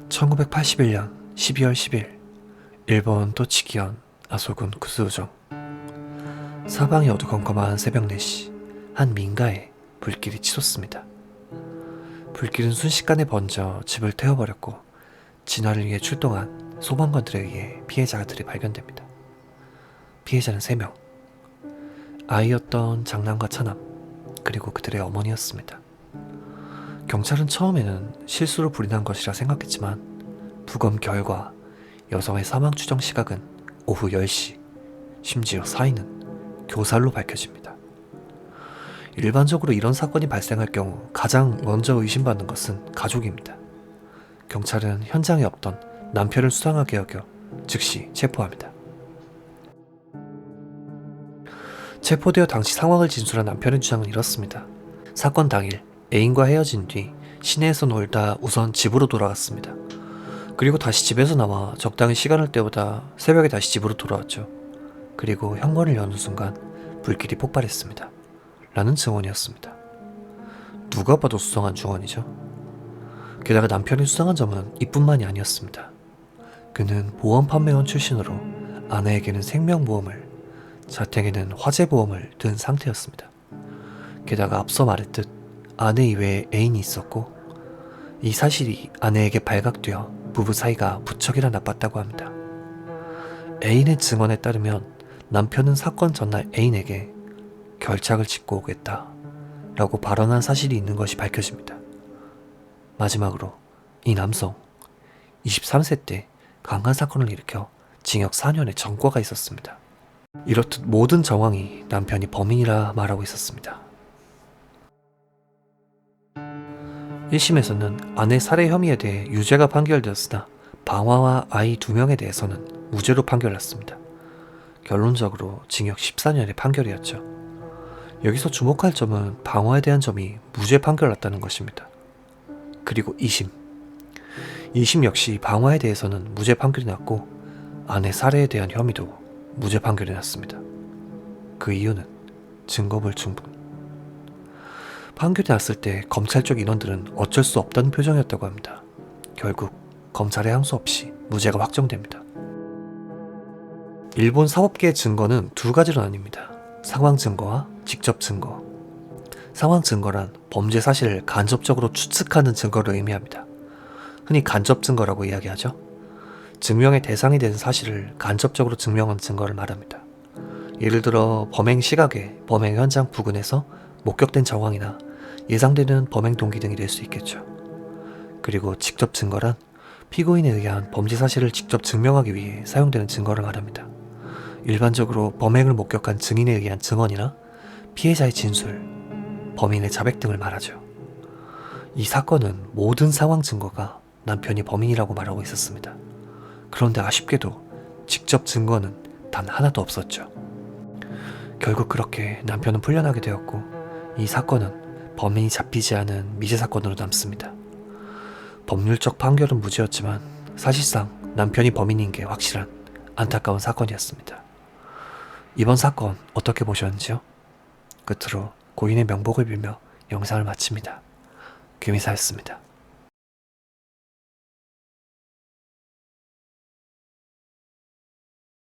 1981년 12월 10일 일본 토치기현 아소군 구스우정. 사방이 어두컴컴한 새벽 4시 한 민가에 불길이 치솟습니다. 불길은 순식간에 번져 집을 태워버렸고 진화를 위해 출동한 소방관들에 의해 피해자들이 발견됩니다. 피해자는 3명. 아이였던 장남과 차남 그리고 그들의 어머니였습니다. 경찰은 처음에는 실수로 불이 난 것이라 생각했지만 부검 결과 여성의 사망 추정 시각은 오후 10시, 심지어 사인은 교살로 밝혀집니다. 일반적으로 이런 사건이 발생할 경우 가장 먼저 의심받는 것은 가족입니다. 경찰은 현장에 없던 남편을 수상하게 여겨 즉시 체포합니다. 체포되어 당시 상황을 진술한 남편의 주장은 이렇습니다. 사건 당일 애인과 헤어진 뒤 시내에서 놀다 우선 집으로 돌아갔습니다. 그리고 다시 집에서 나와 적당히 시간을 때우다 새벽에 다시 집으로 돌아왔죠. 그리고 현관을 여는 순간 불길이 폭발했습니다. 라는 증언이었습니다. 누가 봐도 수상한 증언이죠. 게다가 남편이 수상한 점은 이뿐만이 아니었습니다. 그는 보험 판매원 출신으로 아내에게는 생명보험을, 자택에는 화재보험을 든 상태였습니다. 게다가 앞서 말했듯 아내 이외에 애인이 있었고 이 사실이 아내에게 발각되어 부부 사이가 무척이나 나빴다고 합니다. 애인의 증언에 따르면 남편은 사건 전날 애인에게 결착을 짓고 오겠다 라고 발언한 사실이 있는 것이 밝혀집니다. 마지막으로 이 남성 23세 때 강간 사건을 일으켜 징역 4년의 전과가 있었습니다. 이렇듯 모든 정황이 남편이 범인이라 말하고 있었습니다. 1심에서는 아내 살해 혐의에 대해 유죄가 판결되었으나 방화와 아이 2명에 대해서는 무죄로 판결났습니다. 결론적으로 징역 14년의 판결이었죠. 여기서 주목할 점은 방화에 대한 점이 무죄 판결났다는 것입니다. 그리고 2심. 2심 역시 방화에 대해서는 무죄 판결이 났고 아내 살해에 대한 혐의도 무죄 판결이 났습니다. 그 이유는 증거불충분. 판결이 났을 때 검찰 쪽 인원들은 어쩔 수 없다는 표정이었다고 합니다. 결국 검찰의 항소 없이 무죄가 확정됩니다. 일본 사법계의 증거는 2가지로 나뉩니다. 상황 증거와 직접 증거. 상황 증거란 범죄 사실을 간접적으로 추측하는 증거를 의미합니다. 흔히 간접 증거라고 이야기하죠. 증명의 대상이 된 사실을 간접적으로 증명한 증거를 말합니다. 예를 들어 범행 시각에 범행 현장 부근에서 목격된 정황이나 예상되는 범행 동기 등이 될 수 있겠죠. 그리고 직접 증거란 피고인에 의한 범죄 사실을 직접 증명하기 위해 사용되는 증거를 말합니다. 일반적으로 범행을 목격한 증인에 의한 증언이나 피해자의 진술, 범인의 자백 등을 말하죠. 이 사건은 모든 상황 증거가 남편이 범인이라고 말하고 있었습니다. 그런데 아쉽게도 직접 증거는 단 하나도 없었죠. 결국 그렇게 남편은 풀려나게 되었고 이 사건은 범인이 잡히지 않은 미제 사건으로 남습니다. 법률적 판결은 무죄였지만 사실상 남편이 범인인 게 확실한 안타까운 사건이었습니다. 이번 사건 어떻게 보셨는지요? 끝으로 고인의 명복을 빌며 영상을 마칩니다. 규미사였습니다.